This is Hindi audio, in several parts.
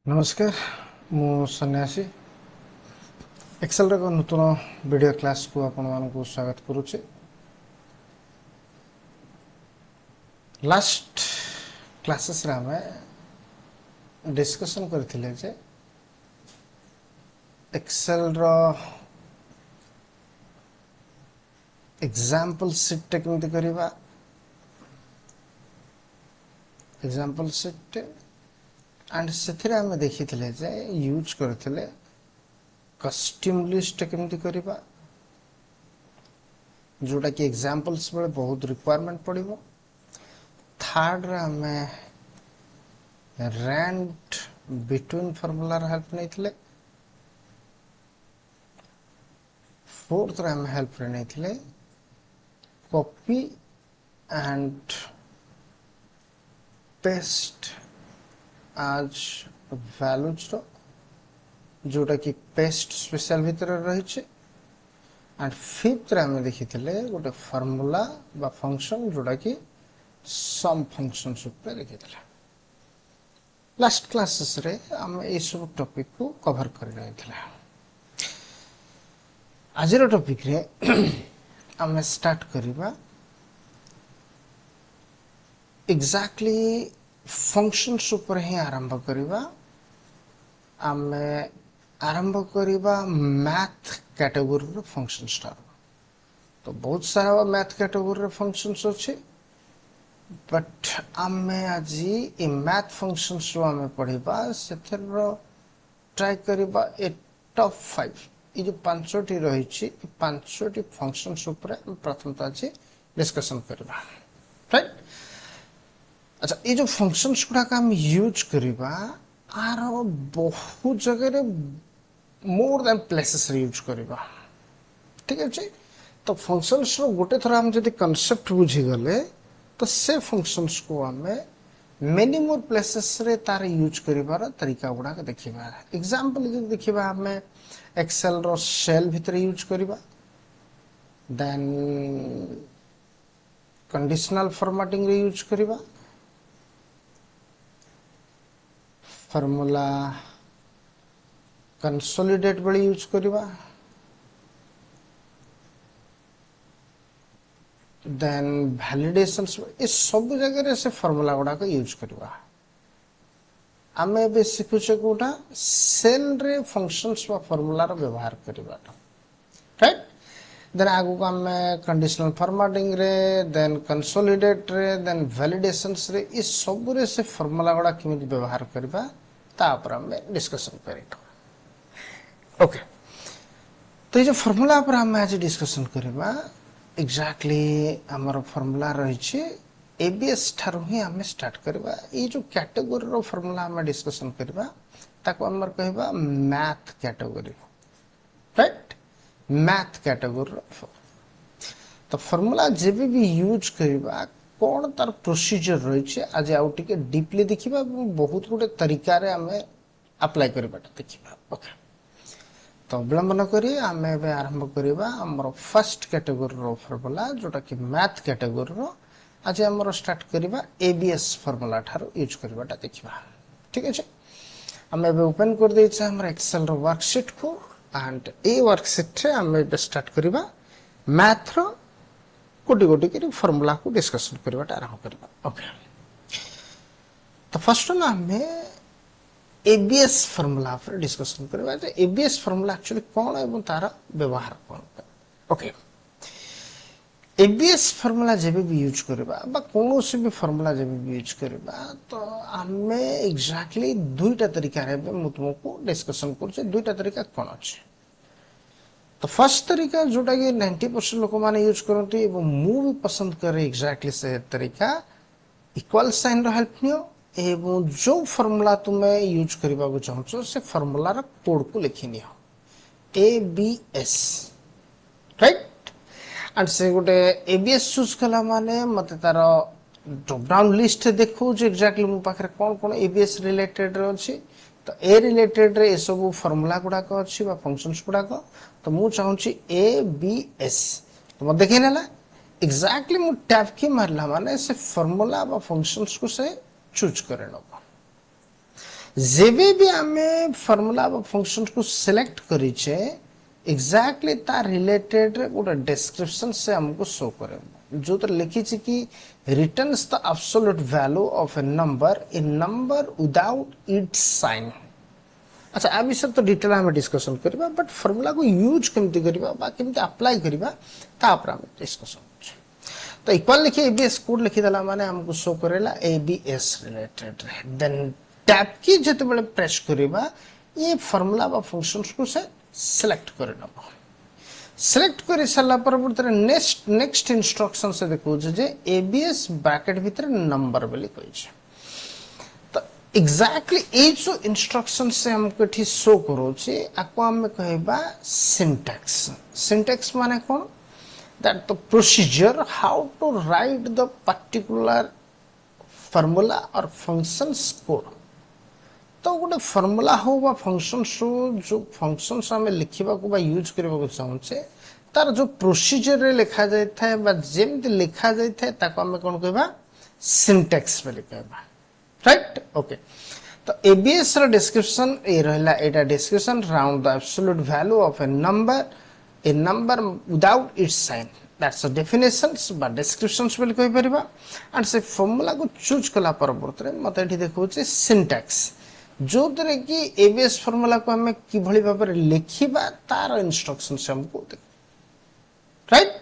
नमस्कार मु सन्यासी एक्सेल रे नूतन वीडियो क्लास को आपण मानक स्वागत करुचे। लास्ट क्लासेस रे हमें डिस्कशन करथिले जे एक्सेल रो एग्जांपल शीट केमति करिवा। एग्जांपल शीट एंड सेथिरे हमें देखिथिले जे यूज करथिले कस्टम लिस्ट केमति करिवा, जोटा कि एग्जांपल्स बेले बहुत रिक्वायरमेंट पड़िबो। थर्ड रे हमें रैंड बिटवीन फार्मूला हेल्प नहीं। फोर्थ रे हमें हेल्प नहीं कॉपी एंड पेस्ट आज वैल्यूज रो जोटा कि पेस्ट स्पेशल भीतर रही। एंड फिफ्थ रे हमें देखी गोटे फार्मूला बा फंक्शन जोटा कि सम फंक्शन ऊपर देखी। लास्ट क्लासेस रे हम ये सब टॉपिक को कवर कर रहे थे। आज टॉपिक रे हम स्टार्ट करिबा एग्जैक्टली फंक्शंस ऊपर ही आरंभ करिबा। हम आरंभ करिबा मैथ कैटेगरी रो फंक्शन स्टार। तो बहुत सारा मैथ कैटेगरी रो फंक्शंस अछि, बट आमे आज ए मैथ फंक्शंस रो आमे पढ़िबा सेथर ट्राई करिबा ए टॉप 5 ये जो पांचोटी रही छी पांचोटी फंक्शंस ऊपर प्रथम तो आज डिस्कशन करिबा। राइट। अच्छा, ये जो फंक्शंस गुडा का हम यूज करिबा आर बहुत जगह रे मोर देन प्लेसेस रे यूज करिबा। ठीक है। तो फंक्शंस रो गोटे थरा हम जदी कांसेप्ट बुझी गले तो से फंक्शंस को हमें मेनी मोर प्लेसेस रे तार यूज करिबार तरीका गुडा के देखिबा। एग्जांपल जे देखिबा हमें एक्सेल रो सेल भीतर यूज करिबा, देन कंडीशनल फॉर्मेटिंग रे यूज करिबा, फार्मूला कंसोलिडेट बेले यूज करिबा, देन वैलिडेशंस ये सब जगह रे से फार्मूला गुडा को यूज करिबा। आमे बे सिखुचे कोटा सेल रे फंक्शंस वा फार्मूला रो व्यवहार करिबा। राइट। देन आगु को हमें कंडीशनल फॉर्मेटिंग रे, देन कंसोलिडेट रे, देन वैलिडेशंस रे ये सब रे से फार्मूला गुडा किमिति व्यवहार करिबा ता पर हमें डिस्कशन करितो। ओके। तो ये जो फार्मूला पर हम आज डिस्कशन करिबा एग्जैक्टली हमर फार्मूला रही छी एबीएस ठारो ही हमें स्टार्ट करबा। ये जो कैटेगरी रो फार्मूला हम डिस्कशन करबा ताको हमर कहबा math category. Right. Math category रो तो फार्मूला जेबे भी यूज करबा कोन तार प्रोसीजर रही छी आज आउ टिके डीपली देखिबा, बहुत गुटे तरीका रे हमें अप्लाई करबाटा देखिबा। ओके। तो विलंब न करी आम आरंभ करवा आमर फर्स्ट कैटेगरी रो फार्मूला जोटा कि मैथ कैटेगरी रो आज आम स्टार्ट करवा एबीएस फार्मूला ठारो यूज करवाटा देखिबा। ठीक है। आम एबे ओपन कर देछे हमर एक्सेल रो वर्कशीट को एंड ए वर्कशीट रे आम एबे स्टार्ट करवा मैथ रो कोटी कोटी के फार्मूला को डिस्कशन करवाटा आरंभ करवा। ओके। तो फर्स्ट ना हमें एबीएस फार्मूला पर डिस्कशन करबा। एबीएस फार्मूला एक्चुअली कौन एवं तार व्यवहार कौन। ओके। एबीएस फार्मूला जेबे भी यूज करबा बा कोनोसी भी फार्मूला जेबे भी यूज करबा तो हमें एग्जैक्टली दुईटा तरीका रे मु तुमको डिस्कशन करछे। दुईटा तरीका कौन अछि। तो फर्स्ट तरीका जोटा कि 90% लोक माने यूज करंती एवं मु भी पसंद करे एग्जैक्टली से तरीका इक्वल साइन रो हेल्प नियो एवं जो फार्मूला तुम्हें यूज करबा को चाहछो से फार्मूला रा कोड को लिखि नियो एबीएस। राइट। एंड से गोटे एबीएस चूज कला माने मते तार ड्रॉप डाउन लिस्ट देखो जे एग्जैक्टली मु पाखरे कोन कोन एबीएस रिलेटेड रो अछि। तो ए रिलेटेड रे ए सब फार्मूला गुडा को अछि बा फंक्शंस गुडा को तो मु चाहूची एबीएस। तो म देखै नेला एग्जैक्टली मु टैब की मारला माने से फार्मूला बा फंक्शंस को से चूज करे नो। जेबे भी आमे फार्मूला व फंक्शन को सिलेक्ट करिचे एग्जैक्टली ता रिलेटेड गोटे डिस्क्रिप्शन से हमको शो करे जो तो लिखी छि कि returns the absolute value of a number without its sign. अच्छा आ विषय तो डिटेल हम डिस्कशन करबा बट फार्मूला को यूज केमती करबा बा केमती अप्लाई करबा ता पर हम डिस्कशन तो इक्वल लिखिए एबीएस कोड लिखि दला माने हमको शो करेला एबीएस रिलेटेड देन टैब की जते बेले प्रेस करबा ये फार्मूला बा फंक्शंस को से सिलेक्ट कर नबो सिलेक्ट कर सला पर नेक्स्ट इंस्ट्रक्शन से देखो जे एबीएस ब्रैकेट भीतर नंबर बोली कहै छै तो एग्जैक्टली ए जो इंस्ट्रक्शन से हमको ठी शो करो छै आको हम कहबा सिंटैक्स माने कोन that the procedure how to write the particular formula or functions code तो गोटे फॉर्मूला हो बा फंक्शंस हो जो फंक्शंस हमें लिखिबा को बा यूज करबा को चाहछे तार जो प्रोसीजर रे लिखा जाय थाए बा जेमति लिखा जाय थाए ताको हमें कोन कहबा सिंटैक्स बोली कहबा राइट ओके तो एबीएस रो डिस्क्रिप्शन ए रहला एटा description round the absolute value of a number without its sign that's the definitions but descriptions will कहि परिबा and से फार्मूला को चूज कला परवर्त रे मते एठी देखौ छै सिंटैक्स जो तरे कि एबीएस फार्मूला को हमें कि भली भाबरे लिखिबा तार इंस्ट्रक्शन से हमको दे right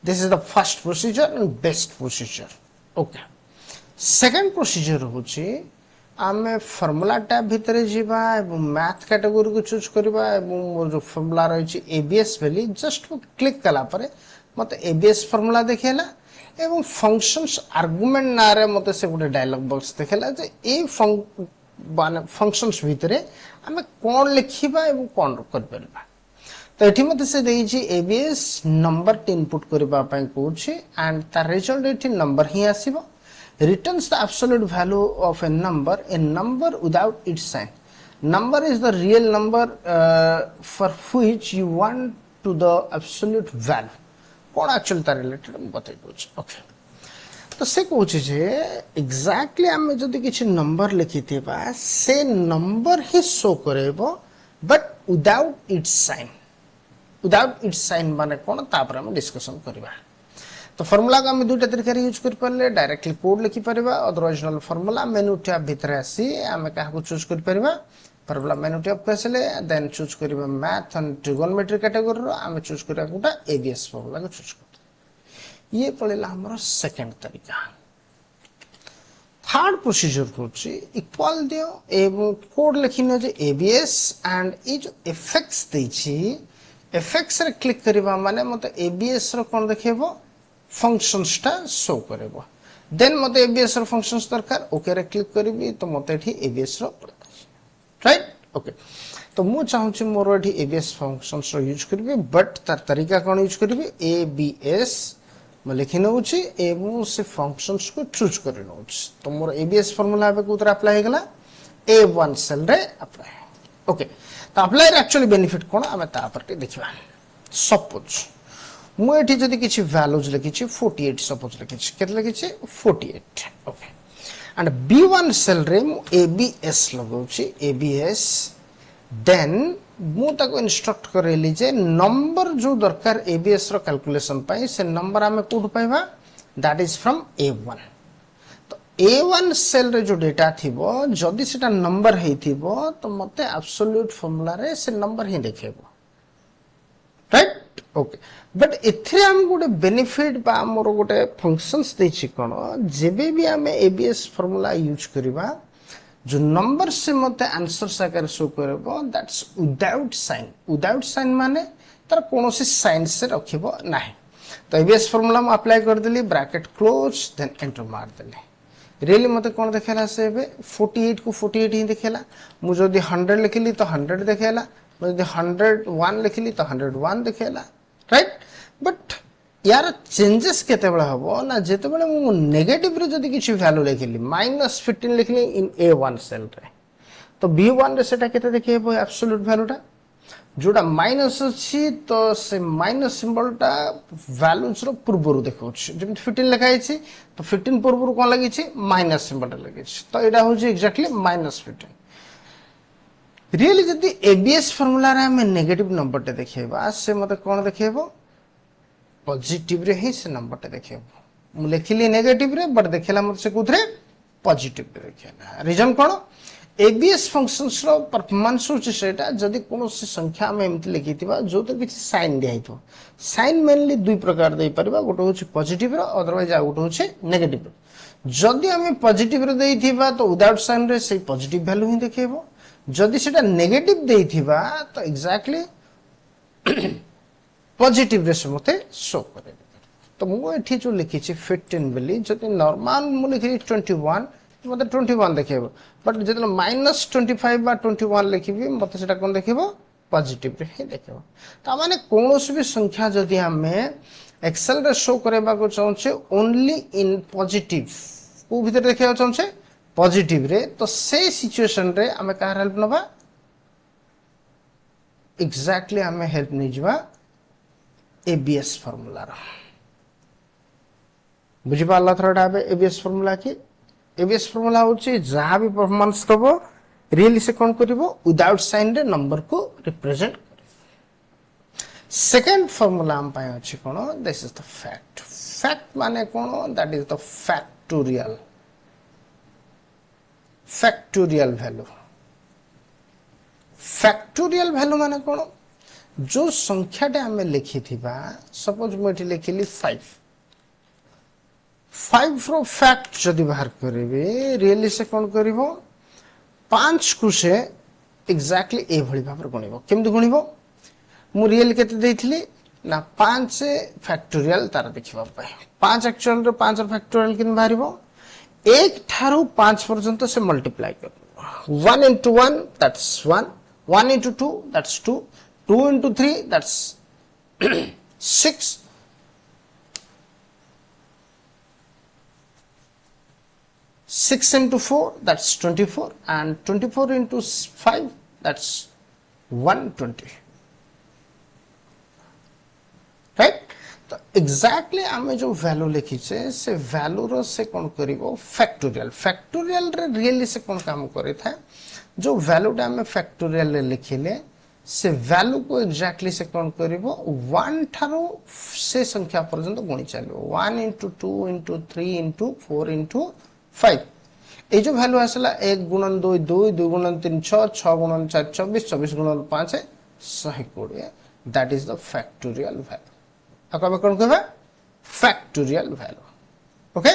this is the first procedure and best procedure okay second procedure होछि आमे फार्मूला टैब भीतर जीवा एवं मैथ कैटेगरी को चूज करबा एवं जो फार्मूला रही छि एबीएस वैली जस्ट क्लिक कला परे मते एबीएस फार्मूला देखेला एवं फंक्शंस आर्गुमेंट नारे मते से गोटे डायलॉग बॉक्स देखेला जे ए फंक्शंस भीतर आमे कोन लिखिबा एवं कोन कर परबा तो एठी मते से देई छि एबीएस नंबर इनपुट करबा पय कोछि एंड ता रिजल्ट एठी नंबर ही आसीबो returns the absolute value of a number without its sign. Number is the real number for which you want to the absolute value. कौन actually ता related हम बताई दोच okay तो से कोच जे exactly हमें जदि किछि नंबर लिखिते बा से नंबर ही शो करेबो but without its sign माने कौन ता पर हम डिस्कशन करबा तो फार्मूला को हम दुटा तरीका यूज कर परले डायरेक्टली कोड लिखि परबा अदरवाइज नल फार्मूला मेनू टैब भीतर आसी हम काहा को चूज कर परबा फार्मूला मेनू टैब कसले देन चूज करबा मैथ एंड ट्रिगोनोमेट्री कैटेगरी रो हम चूज करबा कोटा एबीएस फार्मूला को चूज कर ये पड़ेला हमरो सेकंड तरीका थर्ड प्रोसीजर होची इक्वल दियो एवं कोड लिखिनो जे एबीएस एंड ए जो इफेक्ट्स दै छी इफेक्ट्स रे क्लिक करबा माने मते एबीएस रो कोन देखेबो फंक्शंस टा शो करेबो देन मते एबीएस रो फंक्शंस दरकार ओके रे क्लिक करबी तो मते एठी एबीएस रो राइट ओके तो मु चाहू छी मोर एठी एबीएस फंक्शंस रो यूज करबी बट तार तरीका कोन यूज करबी एबीएस म लिखि नउ छी एवं से फंक्शंस को चूज कर नउ छी तो मोर एबीएस फार्मूला बे को उतर अप्लाई हेगला ए1 सेल रे अप्लाई ओके तो अप्लाई रे एक्चुअली बेनिफिट कोन हम ता पर देखिबा सपोज मु एठी जदि किछि वैल्यूज लिखि छी 48 सपोज लिखि छी केते लिखि छी 48 ओके एंड B1 सेल रे मु ABS लगौ छी ABS देन मु ताको इंस्ट्रक्ट करेली जे नंबर जो दरकार ABS रो कैलकुलेशन पाई से नंबर हमें कोड पाइबा दैट इज फ्रॉम A1 तो A1 सेल रे जो डेटा थिबो जदि सेटा नंबर हेथिबो तो मते एब्सोल्यूट फार्मूला रे से नंबर ही देखेबो राइट ओके बट एथरे हम गोटे बेनिफिट बा मोर गोटे फंक्शंस दे छी कोन जेबे भी हम एबीएस फार्मूला यूज करबा जो नंबर से मते आंसर साकर शो करबो दैट्स विदाउट साइन माने तार कोनोसी साइन से रखिबो नाही तो एबीएस फार्मूला हम अप्लाई कर देली ब्रैकेट क्लोज देन एंटर मार देली रियली मते कोन देखेला से 48 को 48 ही देखेला मु जदी 100 लिखली तो 100 देखेला मु जदी 101 लिखली तो 101 देखेला राइट बट यार चेंजेस केते बेला हबो ना जेते बेला मु नेगेटिव रे जदी किछि वैल्यू लिखली -15 लिखली इन A1 सेल रे तो B1 रे सेटा केते देखेबो एब्सोल्यूट वैल्यूटा जोटा माइनस अछि तो से माइनस सिंबलटा वैल्यूज रो पूर्वरु देखौछ जेम 15 लिखाइ छी तो 15 पूर्वरु कोन लागि छी माइनस सिंबल लागि छी तो एटा हो छी एक्जेक्टली -15 रियली जदि एबीएस फॉर्मूला रे हम नेगेटिव नंबर टे देखैबा से मते कोन देखैबो पॉजिटिव रे ही से नंबर टे देखैबो मु लिखिली नेगेटिव रे बट देखेला मते से कुथरे पॉजिटिव रे देखेला रीजन कोन एबीएस फंक्शंस रो परफॉर्मेंस होची सेटा जदि कोनो से संख्या हम एमति लिखितिबा जो तो किछ साइन दिया हितो साइन मेनली दुई प्रकार देई परबा गोटो होची पॉजिटिव रो अदरवाइज आ गोटो होची नेगेटिव जदि हम पॉजिटिव रे देइथिबा तो विदाउट साइन रे से पॉजिटिव वैल्यू ही देखेबो जदि सेटा नेगेटिव देइथिबा तो एग्जैक्टली पॉजिटिव रे से मते शो करे तो मु एठी जो लिखि छी 15 बोली जदि नॉर्मल मु लिखि 21 मते 21 देखेबो बट जदि -25 बा 21 लिखिबी मते सेटा कोन देखेबो पॉजिटिव रे ही देखेबो त माने कोनोसी भी संख्या जदि हमें एक्सेल रे शो करेबा को चाहछे ओनली इन पॉजिटिव को भीतर देखेबा चाहछे पॉजिटिव रे तो से सिचुएशन रे हमें कार हेल्प नबा एग्जैक्टली हमें हेल्प नहीं जवा एबीएस फार्मूला रा बुझी पाला थोड़ा एबीएस फार्मूला की एबीएस फार्मूला होची जहां भी परफॉर्मेंस करबो रियली से कोन करबो विदाउट साइन रे नंबर को रिप्रेजेंट करबो सेकंड फार्मूला हम पाए अछि कोन this is the fact fact माने कोन that is the factorial factorial value माने कोन जो संख्या टे हमें लिखि थिबा सपोज मोटी लिखिली 5 रो फैक्ट जदि बाहर करबे रियली से कोन करबो 5 को से एग्जैक्टली ए भली भाबर गुणिबो केमदि गुणिबो मु रियल केते देइथिली ना 5 से फैक्टोरियल तार देखिबा पाए 5 एक्चुअल रो 5 रो फैक्टोरियल किन बाहरिबो 1 थारु 5 पर्यंत से मल्टीप्लाई कर 1 into 1 that's 1 into 2 that's 2 into 3 that's 6 6 into 4 that's 24 and 24 into 5 that's 120 right तो एग्जैक्टली आमे जो वैल्यू लिखी छे से वैल्यू रो से कोन करिवो फैक्टोरियल रे रियली से कोन काम करे था जो वैल्यू टा हमें फैक्टोरियल रे लिखिले से वैल्यू को एग्जैक्टली से कोन करिवो 1 थारो से संख्या पर्यंत गुणी चलियो 1 into 2 into 3 into 4 into 5 ए जो वैल्यू आसला 1 गुणन 2 2 2 गुणन 3 6 6 गुणन 4 24 24 गुणन 5 120 that is the factorial value अकबे कोन कहबा फैक्टोरियल वैल्यू ओके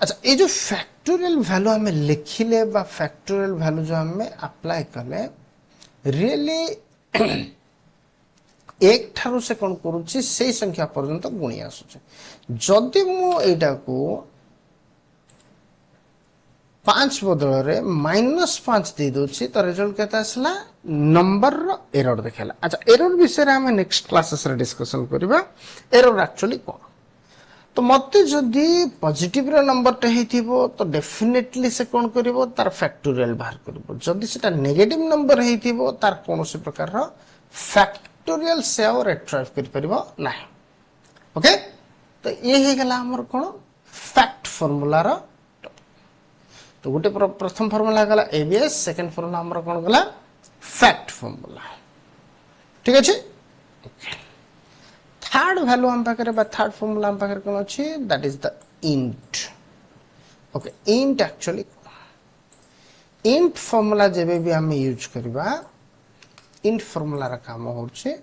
अच्छा ये जो फैक्टोरियल वैल्यू हमें लिखिले बा फैक्टोरियल वैल्यू जो हमें अप्लाई करले रियली एक थारु से कोन करूची से संख्या पर्यंत गुणी आसुचे जदि मु एटा को 5 बदल रे -5 दे दोची तो रिजल्ट केता आसला नंबर रो एरर देखेला अच्छा एरर विषय रे हम नेक्स्ट क्लासेस रे डिस्कशन करबा एरर एक्चुअली कोन तो मते जदि पॉजिटिव रे नंबर टे हेतिबो तो डेफिनेटली से कोन करिवो तार फैक्टोरियल बाहर करिवो जदि सेटा नेगेटिव नंबर हेतिबो तार कोनोसी प्रकार रो फैक्टोरियल से और रिट्राइव करि परिबो नाही ओके तो ये हे गेला हमर कोन फैक्ट फार्मूला रो तो गोटे प्रथम फार्मूला गला एबीएस सेकंड फार्मूला हमर कोन गला फैक्ट फार्मूला ठीक अछि थर्ड वैल्यू हम पाकर बा थर्ड फार्मूला हम पाकर कोन अछि that is the int okay int actually int formula जेबे भी हम यूज करबा इंट फार्मूला रा काम होछि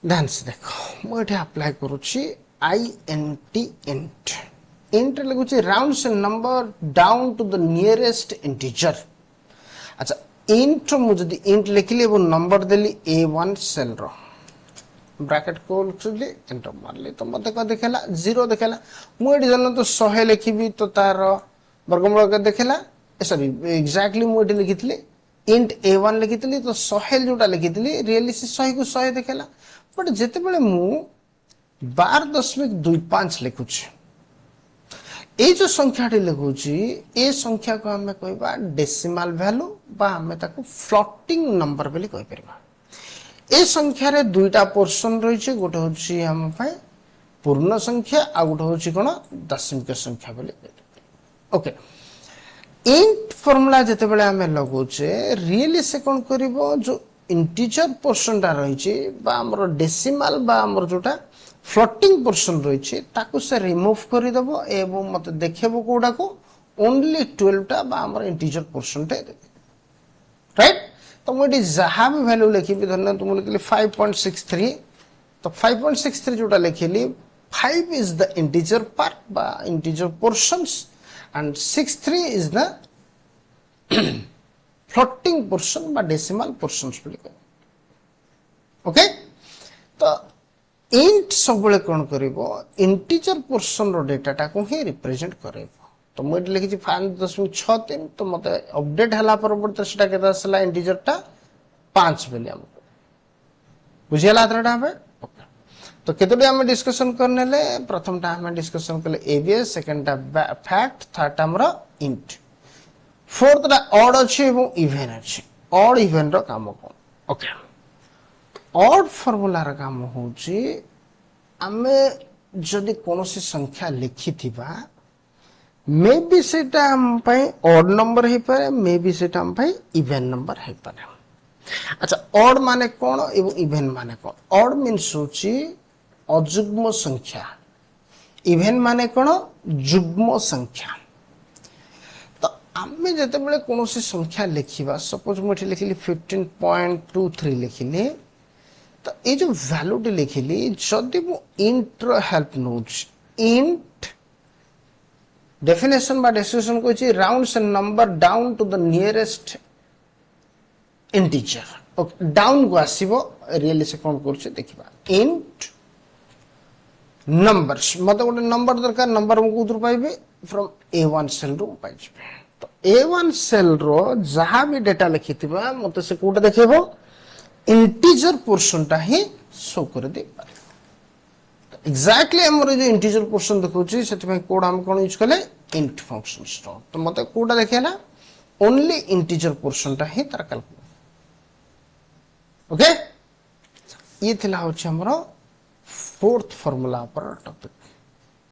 ध्यान से देखो मु एठी अप्लाई करूछि int इंट लगुछि rounds number down to the nearest integer अच्छा इंट मु जदी इंट लिखली वो नंबर देली a1 सेल रो ब्रैकेट खोल खुली एंटर मारली तो मते को देखेला 0 देखेला मु एडी जन तो 100 लिखिबी तो तार वर्गमूल के देखेला सॉरी एग्जैक्टली मु एडी लिखितली इंट a1 लिखितली तो 100 जोटा लिखितली रियली से 100 को 100 देखेला बट जेते बेले मु 12.25 लिखुछि ए जो संख्या टी लिखुछि ए संख्या को हमें कहबा डेसिमल वैल्यू बा हमें ताको फ्लोटिंग नंबर बोली कहि परबा ए संख्या रे दुईटा पोर्शन रही छे गोटे होछि हम पाए पूर्ण संख्या आ गोटे होछि कोन दशमिक संख्या बोली ओके इंट फॉर्मूला जते बेले हमें लगौचे रियली से कोन करिवो जो इंटीजर पोर्शन टा रहिछि बा हमर डेसिमल बा हमर जोटा फ्लोटिंग पोर्शन रहिछि ताकू से रिमूव करि दबो एवं मते देखेबो कोडा को ओनली 12 टा बा हमर इंटीजर पोर्शन टे देबे राइट तो मुझे जहाँ भी वैल्यू लिखी भी धरना तुम लिखली 5.63 तो 5.63 जोटा लिखली 5 is the integer part बा integer portions and 63 is the floating portion बा decimal portions बोली ओके तो int सबले कौन करिवो integer portion रो डेटा टा को ही रिप्रेजेंट करेबो तो मुझे लिखी 5.63 तो मते अपडेट हला परवर्ती सेटा केता असला इंटीजर टा 5 बेले हमको बुझियला तरटा हबे तो केतोडी हम डिस्कशन करने ले प्रथम टा हम डिस्कशन करले एबीएस सेकंड टा फैक्ट थर्ड टा हमरो इंट फोर्थ टा ऑड अछि एवं इवन अछि ऑड इवन रो काम को ओके ऑड फार्मूला रा काम होची हमें जदी कोनोसी संख्या लिखिथिबा मे बी सेटा हम पाई ऑड नंबर है पारे मे बी सेटा हम पाई इवन नंबर है पारे अच्छा ऑड माने कोन एवं इवन माने कोन ऑड मींस होची अजुग्म संख्या इवन माने कोन जुग्म संख्या तो आमे जते बेले कोनोसी संख्या लिखिबा सपोज मोठी लिखली 15.23 लिखली तो ए जो वैल्यू टी लिखली जदी मु इंट रो हेल्प नोच इंट definition by description को ची rounds a number down to the nearest integer okay down को आसीबो रियली से कोन करछ देखिबा int numbers मतलब गोटे नंबर दरकार नंबर हम कुदर पाइबे फ्रॉम a1 सेल रो पाइबे तो a1 सेल रो जहां भी डेटा लिखितिबा मते से कोटा देखिबो इंटीजर पोर्शन टा ही शो कर दे पारे एक्जाक्टली हमर जो इंटीजर पोर्शन देखौची सेति में कोड हम कोन यूज कले int फंक्शन स्टोर तो मते कोडा देखेला ओनली इंटीजर पोर्शन टा ही तार कैलकुलेट ओके ये थिला होची हमरो फोर्थ फार्मूला पर टॉपिक